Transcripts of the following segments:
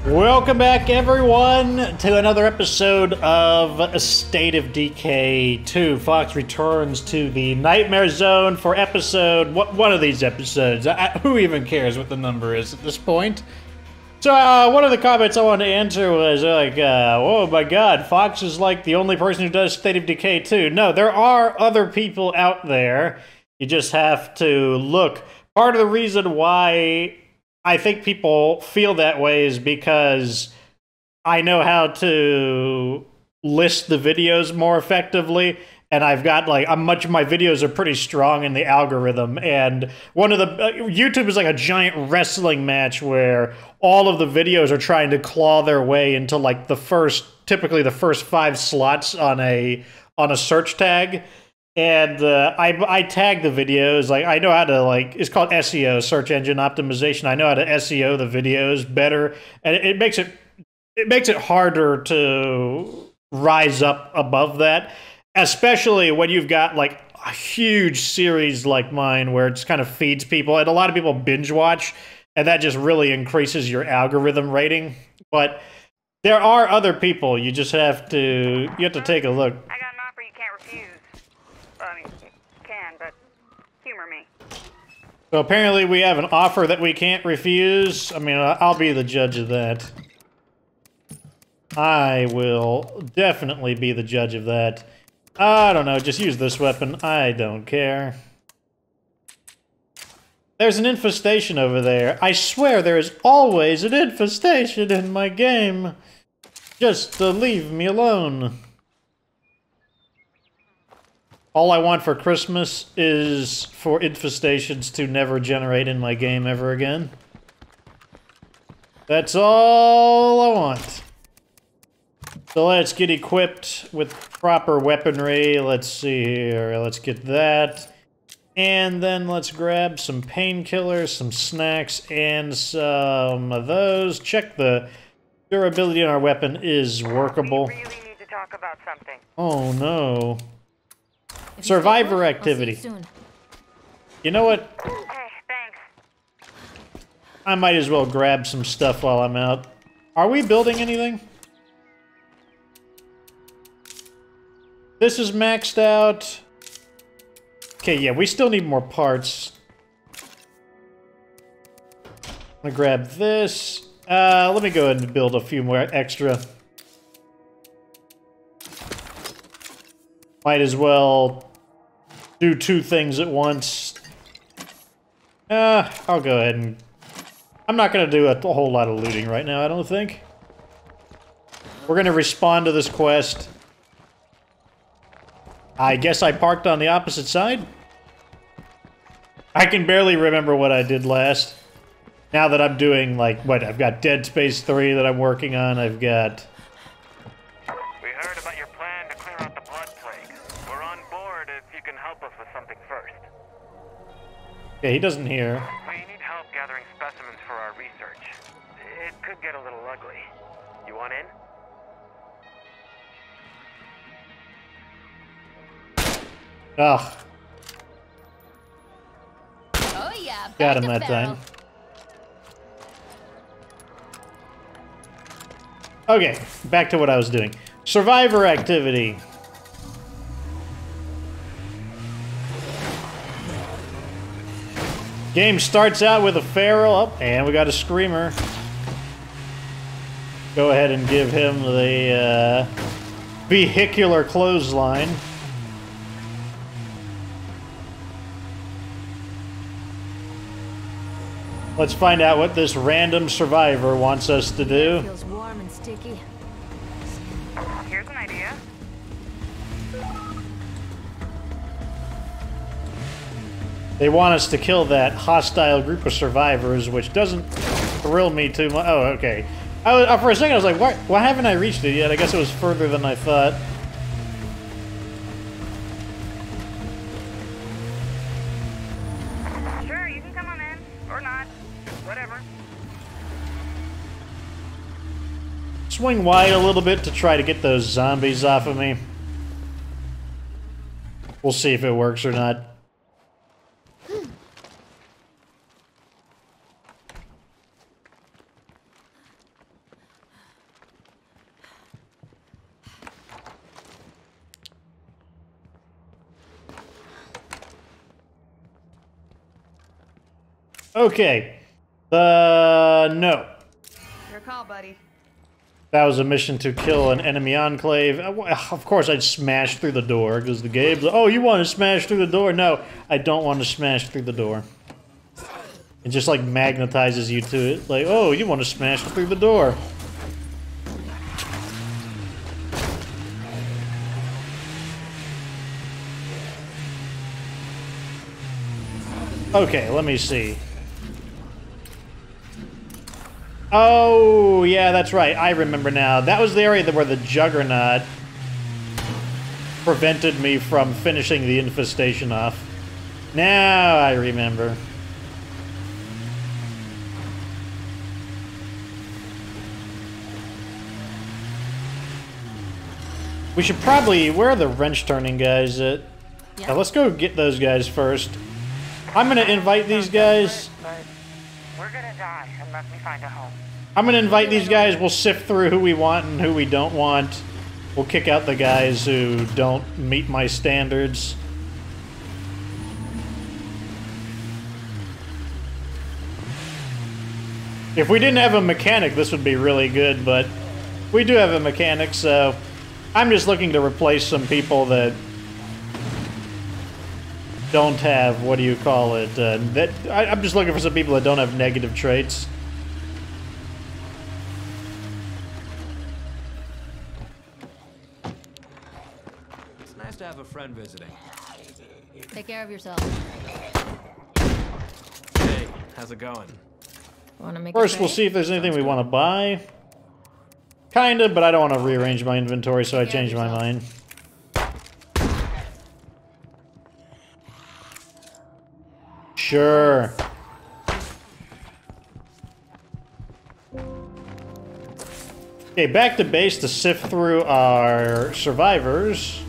Welcome back, everyone, to another episode of A State of Decay 2. Fox returns to the Nightmare Zone for episode... one of these episodes. Who even cares what the number is at this point? So, one of the comments I wanted to answer was like, oh my god, Fox is like the only person who does State of Decay 2. No, there are other people out there. You just have to look. Part of the reason why I think people feel that way is because I know how to list the videos more effectively, and I've got like much of my videos are pretty strong in the algorithm. And one of the YouTube is like a giant wrestling match where all of the videos are trying to claw their way into like typically the first 5 slots on a search tag. And I tag the videos, like I know how to it's called SEO, search engine optimization. I know how to SEO the videos better, and it makes it harder to rise up above that, especially when you've got like a huge series like mine where it just kind of feeds people, and a lot of people binge watch, and that just really increases your algorithm rating. But there are other people. You just have to take a look. I got an offer you can't refuse. Well, I mean, you can, but humor me. So apparently we have an offer that we can't refuse. I mean, I'll be the judge of that. I will definitely be the judge of that. I don't know, just use this weapon. I don't care. There's an infestation over there. I swear there is always an infestation in my game. Just leave me alone. All I want for Christmas is for infestations to never generate in my game ever again. That's all I want. So let's get equipped with proper weaponry. Let's see here. Let's get that. And then let's grab some painkillers, some snacks, and some of those. Check the durability on our weapon is workable. We really need to talk about something. Oh no. Survivor activity. You know what? Hey, thanks. I might as well grab some stuff while I'm out. Are we building anything? This is maxed out. Okay, yeah, we still need more parts. I'm gonna grab this. Let me go ahead and build a few more extra. Might as well do 2 things at once. I'll go ahead and... I'm not going to do a whole lot of looting right now, I don't think. We're going to respond to this quest. I guess I parked on the opposite side? I can barely remember what I did last. Now that I'm doing, like, what, I've got Dead Space 3 that I'm working on, I've got... We heard about your plan to clear out the blood plague. We're on board if you can help us with something first. Yeah, he doesn't hear. We need help gathering specimens for our research. It could get a little ugly. You want in? Ugh. Oh yeah, Got him that time. Okay, back to what I was doing. Survivor activity. Game starts out with a feral. Oh, and we got a screamer. Go ahead and give him the vehicular clothesline. Let's find out what this random survivor wants us to do. Feels warm and sticky. Here's an idea. They want us to kill that hostile group of survivors, which doesn't thrill me too much. Oh, okay. For a second, I was like, why haven't I reached it yet? I guess it was further than I thought. Sure, you can come on in. Or not. Whatever. Swing wide a little bit to try to get those zombies off of me. We'll see if it works or not. Okay. No. Your call, buddy. That was a mission to kill an enemy enclave. Of course I'd smash through the door, because the game's like, oh, you want to smash through the door? No, I don't want to smash through the door. It just, like, magnetizes you to it. Like, oh, you want to smash through the door. Okay, let me see. Oh, yeah, that's right. I remember now. That was the area where the Juggernaut prevented me from finishing the infestation off. Now I remember. We should probably... Where are the wrench-turning guys at? Yeah, let's go get those guys first. I'm gonna invite these guys. We're gonna die unless we find a home. I'm gonna invite these guys. We'll sift through who we want and who we don't want. We'll kick out the guys who don't meet my standards. If we didn't have a mechanic, this would be really good, but we do have a mechanic, so I'm just looking to replace some people that don't have, what do you call it, I'm just looking for some people that don't have negative traits. It's nice to have a friend visiting. Take care of yourself. Hey, how's it going? Want to make First, we'll see if there's anything we want to buy. Kinda, but I don't want to rearrange my inventory, so I changed my mind. Sure. Okay, back to base to sift through our survivors.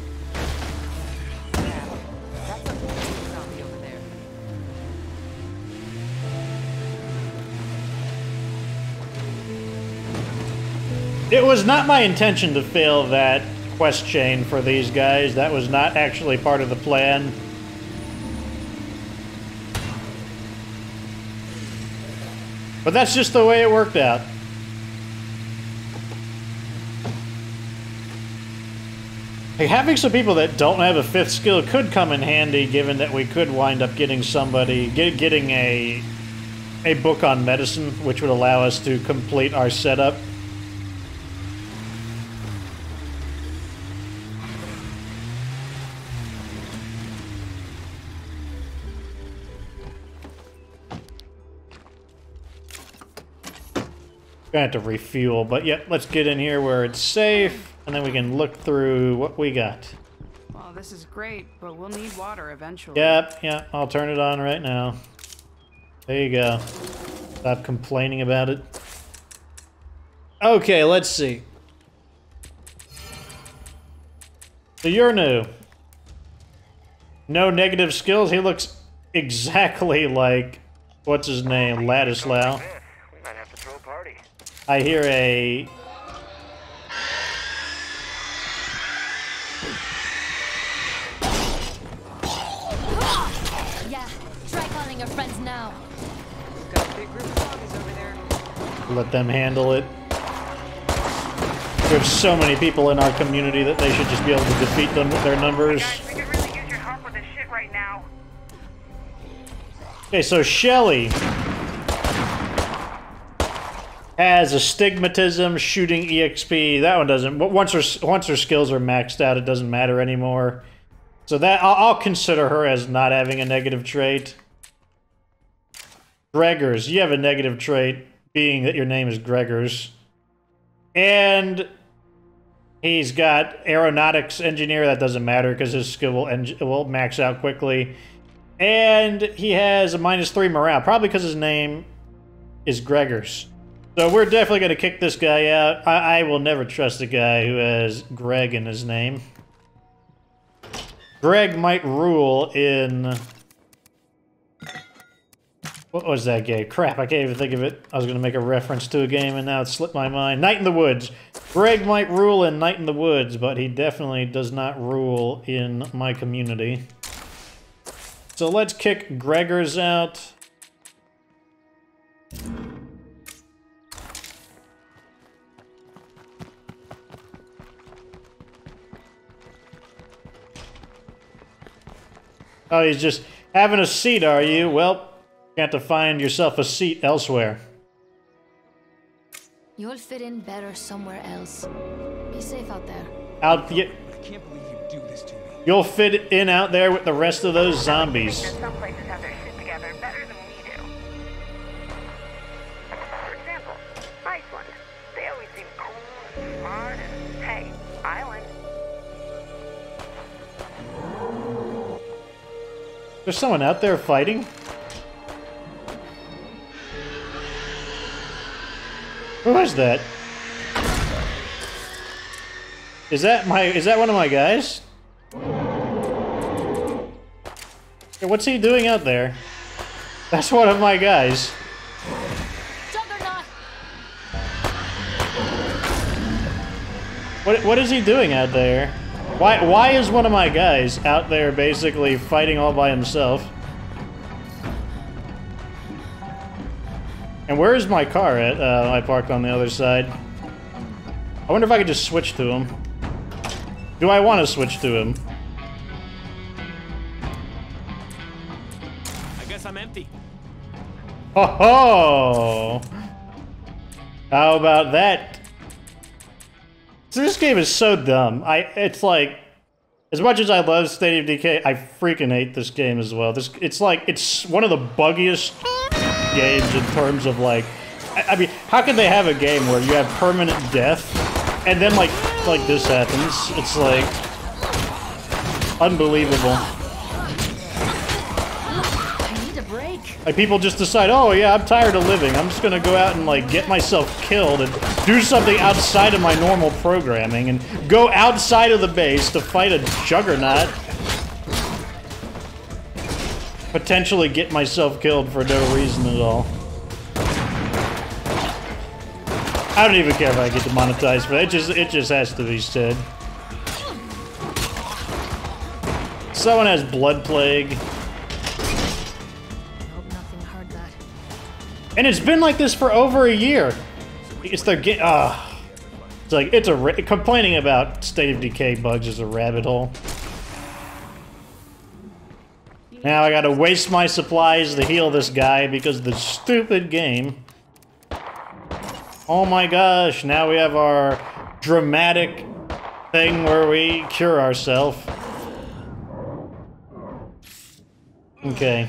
That's a zombie over there. It was not my intention to fail that quest chain for these guys. That was not actually part of the plan. But that's just the way it worked out. Hey, having some people that don't have a fifth skill could come in handy, given that we could wind up getting somebody, getting a book on medicine, which would allow us to complete our setup. Gonna have to refuel, but yeah, let's get in here where it's safe, and then we can look through what we got. Well, this is great, but we'll need water eventually. Yep, yeah, I'll turn it on right now. There you go. Stop complaining about it. Okay, let's see. So you're new. No negative skills. He looks exactly like, what's his name, Ladislaw. We might have to throw a party. I hear a... Yeah, try calling your friends now. Got a big group of zombies over there. Let them handle it. There's so many people in our community that they should just be able to defeat them with their numbers. Guys, we could really use your help with this shit right now. Okay, so Shelly has astigmatism, shooting EXP. That one doesn't. Once her skills are maxed out, it doesn't matter anymore. So that I'll consider her as not having a negative trait. Gregors, you have a negative trait, being that your name is Gregors, and he's got aeronautics engineer. That doesn't matter because his skill will max out quickly, and he has a -3 morale, probably because his name is Gregors. So we're definitely going to kick this guy out. I will never trust a guy who has Greg in his name. Greg might rule in... What was that game? Crap, I can't even think of it. I was going to make a reference to a game and now it slipped my mind. Night in the Woods. Greg might rule in Night in the Woods, but he definitely does not rule in my community. So let's kick Gregors out. Oh, he's just having a seat, are you? Well, you have to find yourself a seat elsewhere. You'll fit in better somewhere else. Be safe out there. I can't believe you do this to me. You'll fit in out there with the rest of those zombies. Some places have their shit together better than we do. For example, Iceland. They always seem cool and smart and, hey, island. There's someone out there fighting? Who is that? Is that one of my guys? Yeah, what's he doing out there? That's one of my guys. Juggernaut! What is he doing out there? Why is one of my guys out there basically fighting all by himself? And where is my car at? I parked on the other side. I wonder if I could just switch to him. Do I want to switch to him? I guess I'm empty. Ho ho! How about that? So this game is so dumb. It's like, as much as I love State of Decay, I freaking hate this game as well. It's one of the buggiest games in terms of like, I mean, how can they have a game where you have permanent death and then like this happens? It's like unbelievable. I need a break. Like people just decide, oh yeah, I'm tired of living. I'm just gonna go out and like get myself killed and do something outside of my normal programming and go outside of the base to fight a juggernaut. Potentially get myself killed for no reason at all. I don't even care if I get demonetized, but it just has to be said. Someone has blood plague. Hope nothing heard that. And it's been like this for over a year. It's their game. It's like complaining about State of Decay bugs is a rabbit hole. Now I gotta waste my supplies to heal this guy because of the stupid game. Oh my gosh! Now we have our dramatic thing where we cure ourselves. Okay.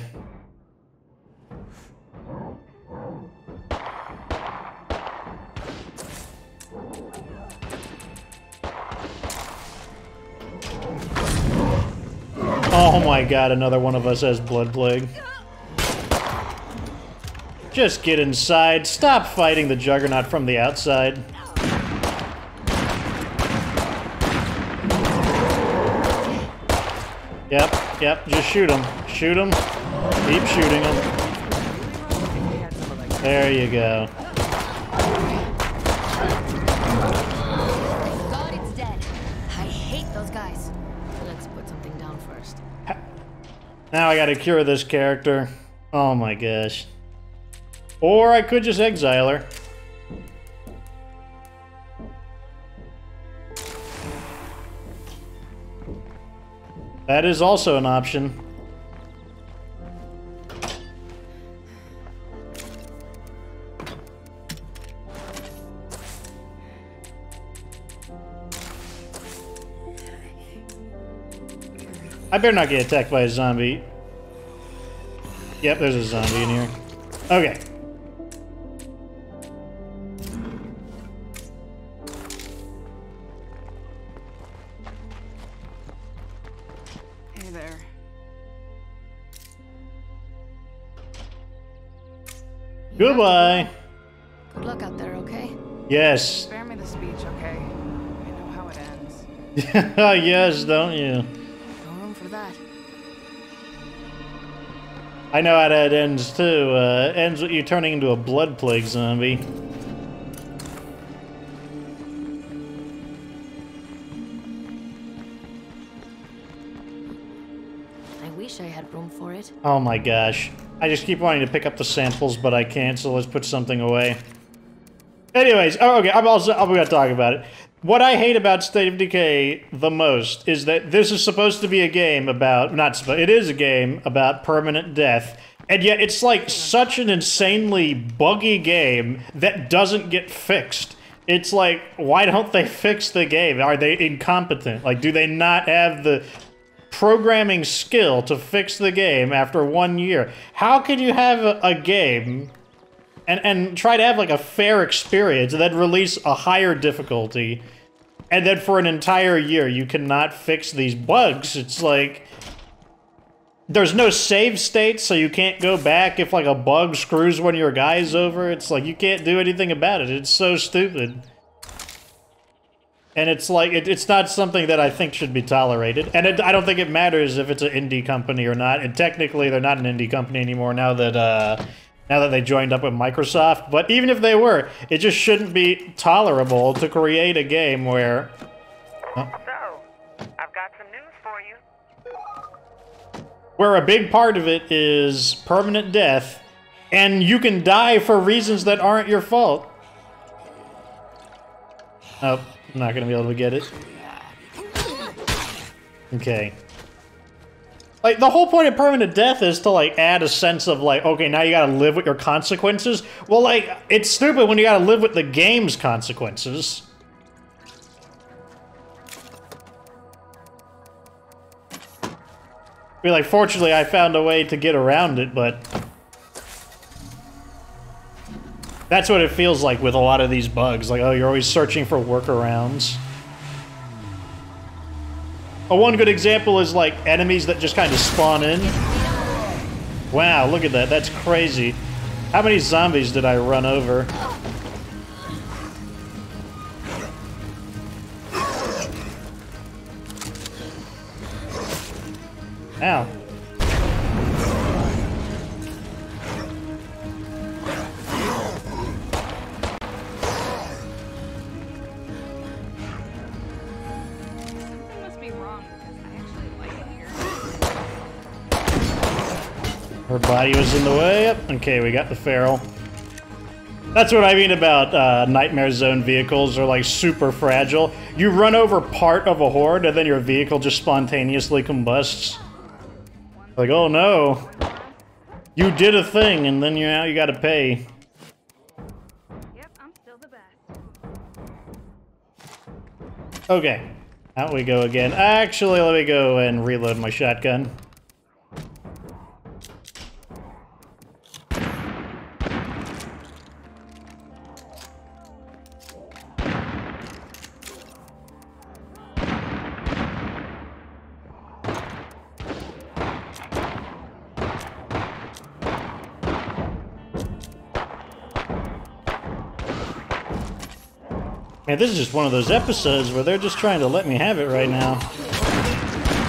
Oh my god, another one of us has blood plague. Just get inside. Stop fighting the Juggernaut from the outside. Yep, just shoot him. Shoot him. Keep shooting him. There you go. God, it's dead. I hate those guys. Let's put something down first. Now I gotta cure this character. Oh my gosh. Or I could just exile her. That is also an option. I better not get attacked by a zombie. Yep, there's a zombie in here. Okay. Hey there. Goodbye. Good luck out there, okay? Yes. Spare me the speech, okay? I know how it ends. Yes, don't you? No room for that. I know how that ends too. Ends with you turning into a blood plague zombie. I wish I had room for it. Oh my gosh. I just keep wanting to pick up the samples, but I can't, so let's put something away. Anyways, oh, okay, I'm gonna talk about it. What I hate about State of Decay the most is that this is supposed to be a game about, it is a game about permanent death, and yet it's like such an insanely buggy game that doesn't get fixed. It's like, why don't they fix the game? Are they incompetent? Like, do they not have the programming skill to fix the game after 1 year? How can you have a game and try to have like a fair experience and then release a higher difficulty, and then for an entire year you cannot fix these bugs? It's like, there's no save state, so you can't go back if like a bug screws one of your guys over. It's like, you can't do anything about it. It's so stupid. And it's like, it's not something that I think should be tolerated. And I don't think it matters if it's an indie company or not. And technically, they're not an indie company anymore now that they joined up with Microsoft. But even if they were, it just shouldn't be tolerable to create a game where... Oh, So, I've got some news for you. where a big part of it is permanent death, and you can die for reasons that aren't your fault. Oh, I'm not gonna be able to get it. Okay. Like, the whole point of permanent death is to, like, add a sense of, like, okay, now you gotta live with your consequences. Well, like, it's stupid when you gotta live with the game's consequences. I mean, like, fortunately, I found a way to get around it, but... that's what it feels like with a lot of these bugs. Like, oh, you're always searching for workarounds. One good example is, like, enemies that just kind of spawn in. Wow, look at that. That's crazy. How many zombies did I run over? Ow. Something must be wrong because I actually like it here. Her body was in the way. Yep. Okay, we got the feral. That's what I mean about Nightmare Zone vehicles. Are like super fragile. You run over part of a horde and then your vehicle just spontaneously combusts. Like, oh no. You did a thing and then now you gotta pay. Yep, I'm still the best. Okay. Out we go again. Actually, let me go and reload my shotgun. Man, this is just one of those episodes where they're just trying to let me have it right now.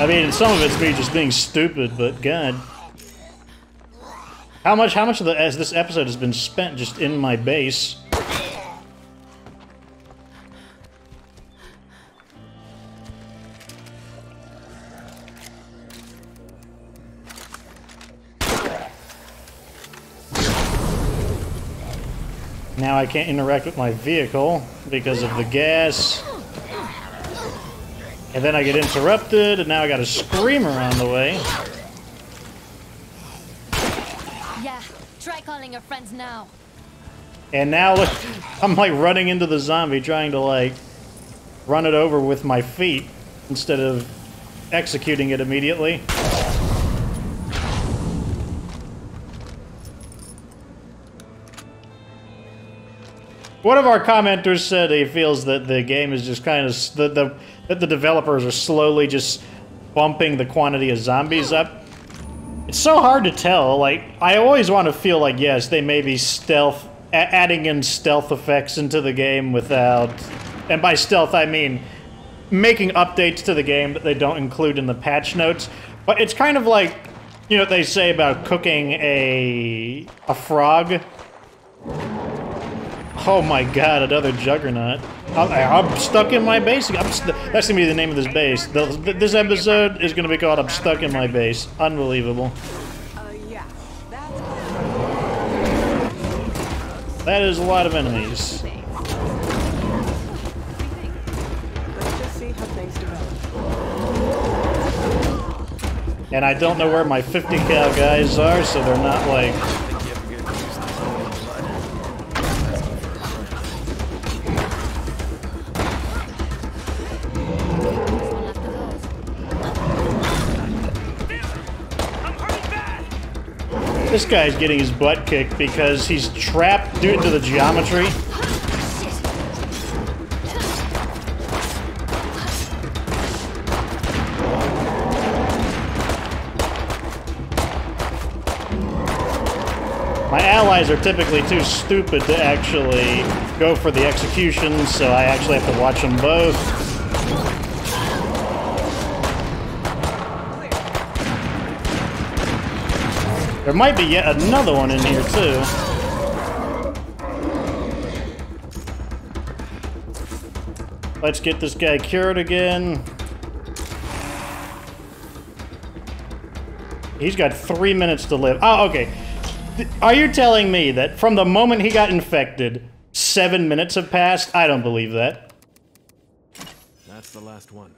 I mean, some of it's me just being stupid, but God. How much of this episode has been spent just in my base? Now I can't interact with my vehicle because of the gas. And then I get interrupted, and now I got a screamer on the way. Yeah, try calling your friends now. And now look, I'm like running into the zombie trying to like run it over with my feet instead of executing it immediately. One of our commenters said he feels that the game is just kind of that the developers are slowly just bumping the quantity of zombies up. It's so hard to tell. Like, I always want to feel like, yes, they may be adding in stealth effects into the game without, and by stealth I mean making updates to the game that they don't include in the patch notes. But it's kind of like, you know what they say about cooking a frog. Oh my god, another juggernaut. I'm stuck in my base. That's gonna be the name of this base. This episode is gonna be called I'm Stuck in My Base. Unbelievable. Yeah, that's That is a lot of enemies. And I don't know where my 50 cal guys are, so they're not like... This guy's getting his butt kicked because he's trapped due to the geometry. My allies are typically too stupid to actually go for the executions, so I actually have to watch them both. There might be yet another one in here, too. Let's get this guy cured again. He's got 3 minutes to live. Oh, okay. Are you telling me that from the moment he got infected, 7 minutes have passed? I don't believe that. That's the last one.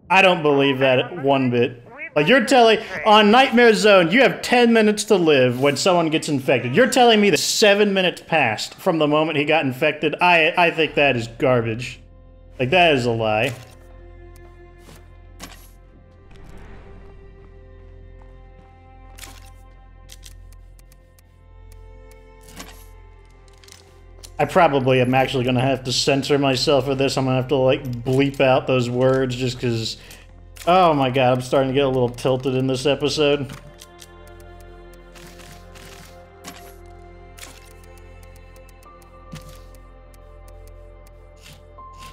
I don't believe that one bit. Like, you're telling, on Nightmare Zone, you have 10 minutes to live when someone gets infected. You're telling me that 7 minutes passed from the moment he got infected? I think that is garbage. Like, that is a lie. I probably am actually gonna have to censor myself for this. I'm gonna have to, like, bleep out those words just because... Oh my god, I'm starting to get a little tilted in this episode.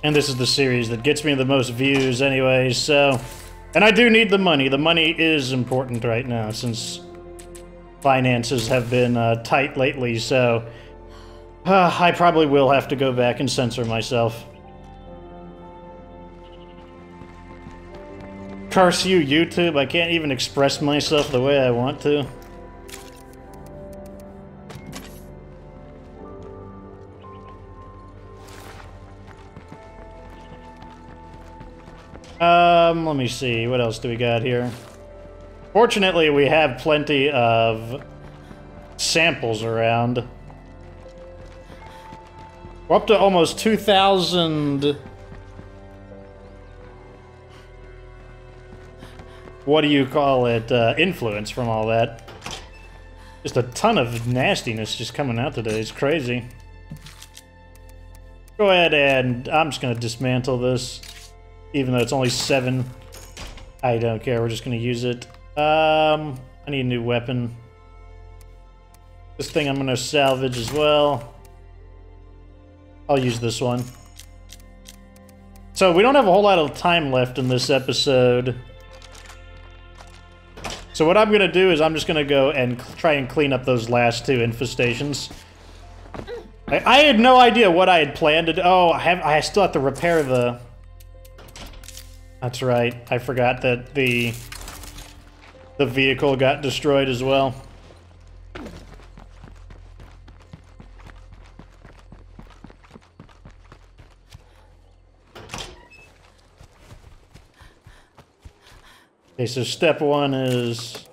And this is the series that gets me the most views anyway, so... And I do need the money. The money is important right now, since finances have been tight lately, so... I probably will have to go back and censor myself. Curse you, YouTube. I can't even express myself the way I want to. Let me see. What else do we got here? Fortunately, we have plenty of samples around. We're up to almost 2,000... What do you call it? Influence from all that. Just a ton of nastiness just coming out today. It's crazy. Go ahead and... I'm just going to dismantle this. Even though it's only 7. I don't care. We're just going to use it. I need a new weapon. This thing I'm going to salvage as well. I'll use this one. So we don't have a whole lot of time left in this episode. So what I'm going to do is I'm just going to go and try and clean up those last 2 infestations. I had no idea what I had planned to do. Oh, I still have to repair the... That's right. I forgot that the vehicle got destroyed as well. Okay, so step 1 is...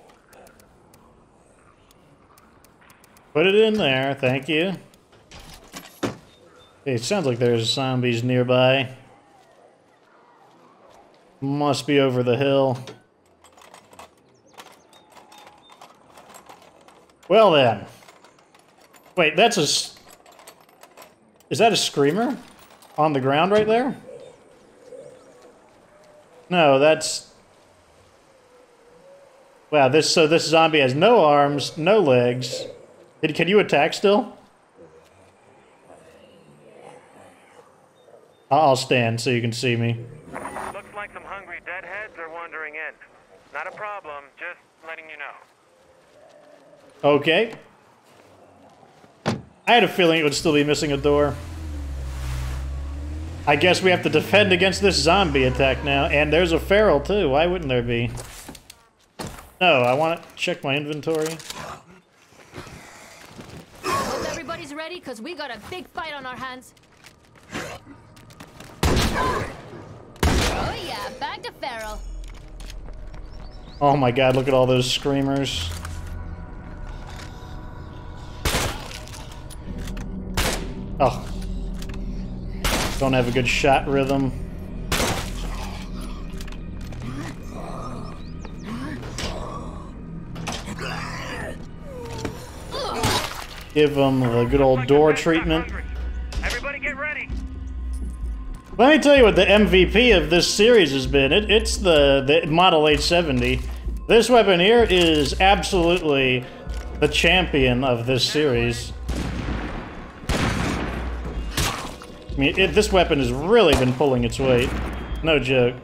Put it in there, thank you. Okay, it sounds like there's zombies nearby. Must be over the hill. Well then. Wait, that's a... Is that a screamer? On the ground right there? No, that's... Wow, this zombie has no arms, no legs. Can you attack still? I'll stand so you can see me. Looks like some hungry deadheads are wandering in. Not a problem, just letting you know. Okay. I had a feeling it would still be missing a door. I guess we have to defend against this zombie attack now. And there's a feral too, why wouldn't there be? No, I want to check my inventory. Hope everybody's ready, because we got a big fight on our hands. Oh yeah, back to feral. Oh my god, look at all those screamers. Oh. Don't have a good shot rhythm. Give them the good old door treatment. Everybody get ready. Let me tell you what the MVP of this series has been. It's the Model 870. This weapon here is absolutely the champion of this series. I mean, this weapon has really been pulling its weight. No joke.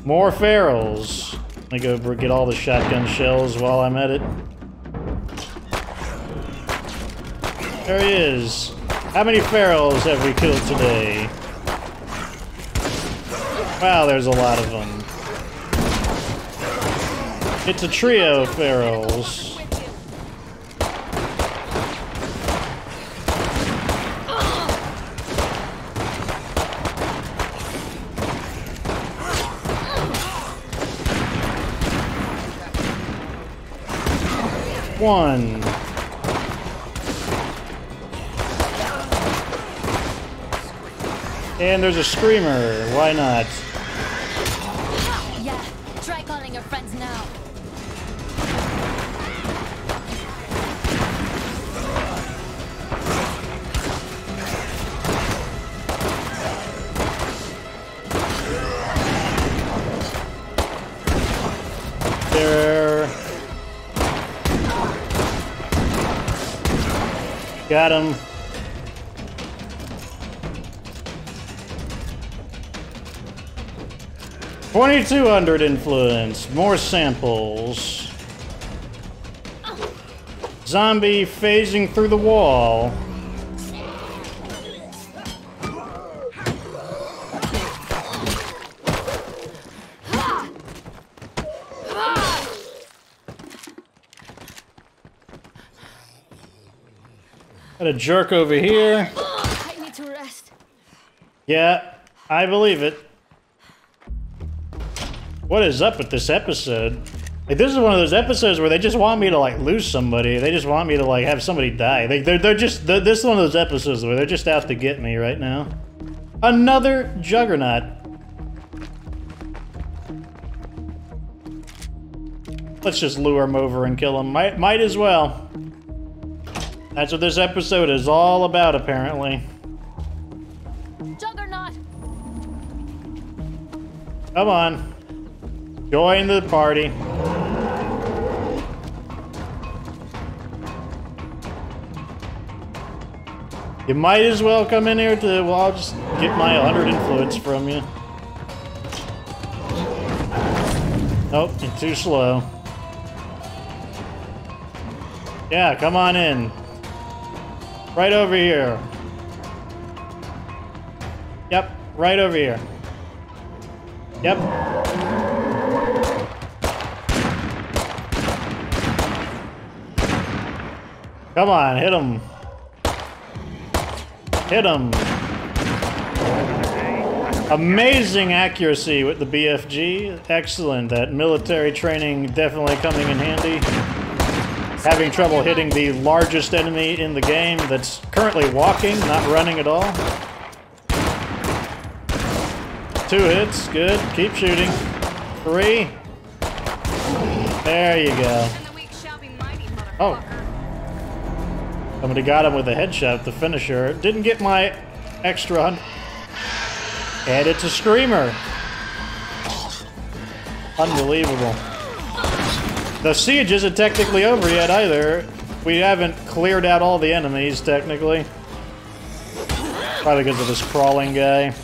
More ferals. Let me go get all the shotgun shells while I'm at it. There he is. How many ferals have we killed today? Wow, there's a lot of them. It's a trio of ferals. One. And there's a screamer. Why not? Yeah, try calling your friends now. There. Got him. $2,200 influence. More samples. Zombie phasing through the wall. Got a jerk over here. I need to rest. Yeah, I believe it. What is up with this episode? Like, this is one of those episodes where they just want me to, like, lose somebody. They just want me to, like, have somebody die. This is one of those episodes where they're just out to get me right now. Another Juggernaut. Let's just lure him over and kill him. Might as well. That's what this episode is all about, apparently. Juggernaut! Come on. Join the party. You might as well come in here to, well, I'll just get my 100 influence from you. Nope, you're too slow. Yeah, come on in. Right over here. Yep, right over here. Yep. Come on, hit him. Hit him. Amazing accuracy with the BFG. Excellent. That military training definitely coming in handy. Having trouble hitting the largest enemy in the game that's currently walking, not running at all. 2 hits, good. Keep shooting. 3. There you go. And the weak shall be mighty, motherfucker. Oh. Somebody got him with a headshot, the finisher. Didn't get my extra 100. And it's a screamer. Unbelievable. The siege isn't technically over yet either. We haven't cleared out all the enemies, technically. Probably because of this crawling guy.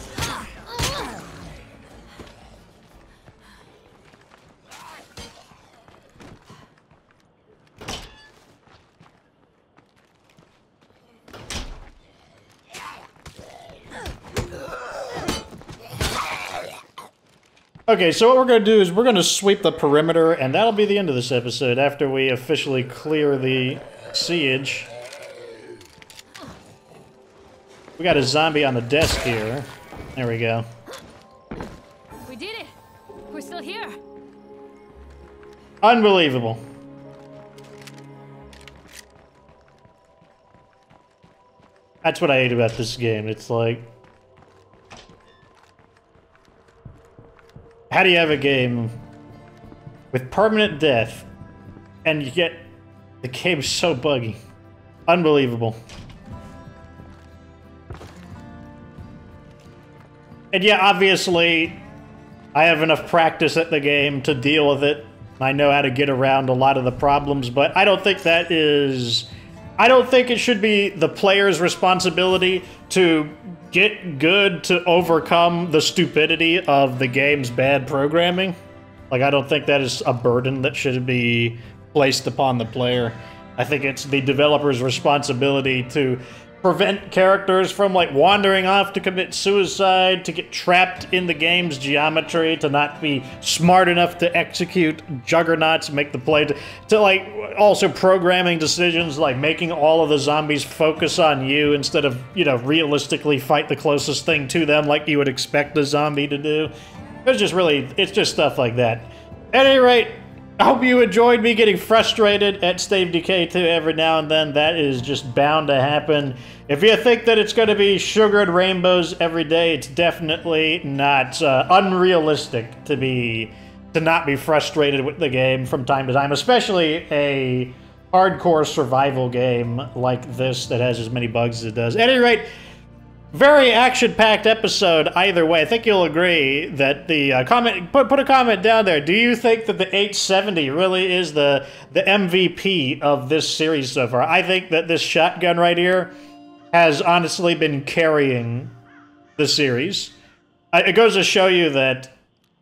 Okay, so what we're going to do is we're going to sweep the perimeter, and that'll be the end of this episode after we officially clear the siege. We got a zombie on the desk here. There we go. We did it! We're still here! Unbelievable. That's what I hate about this game. It's like, how do you have a game with permanent death and you get the game so buggy? Unbelievable. And yeah, obviously, I have enough practice at the game to deal with it. I know how to get around a lot of the problems, but I don't think that is... I don't think it should be the player's responsibility to get good to overcome the stupidity of the game's bad programming. Like, I don't think that is a burden that should be placed upon the player. I think it's the developer's responsibility to prevent characters from, like, wandering off to commit suicide, to get trapped in the game's geometry, to not be smart enough to execute juggernauts, make the play, to like, also programming decisions, like making all of the zombies focus on you instead of, you know, realistically fight the closest thing to them like you would expect a zombie to do. It's just really, it's just stuff like that. At any rate, I hope you enjoyed me getting frustrated at State of Decay 2 every now and then. That is just bound to happen. If you think that it's going to be sugar and rainbows every day, it's definitely not unrealistic to not be frustrated with the game from time to time, especially a hardcore survival game like this that has as many bugs as it does. At any rate, very action-packed episode either way. I think you'll agree that the comment... Put a comment down there. Do you think that the 870 really is the MVP of this series so far? I think that this shotgun right here has honestly been carrying the series. It goes to show you that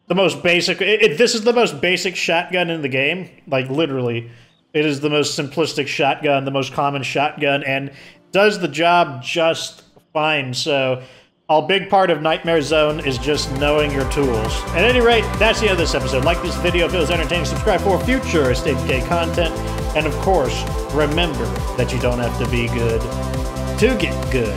the most basic... this is the most basic shotgun in the game. Like, literally. It is the most simplistic shotgun, the most common shotgun, and does the job just fine. So a big part of Nightmare Zone is just knowing your tools. At any rate, that's the end of this episode. Like this video if it was entertaining, subscribe for future State of Decay content, and of course, remember that you don't have to be good to get good.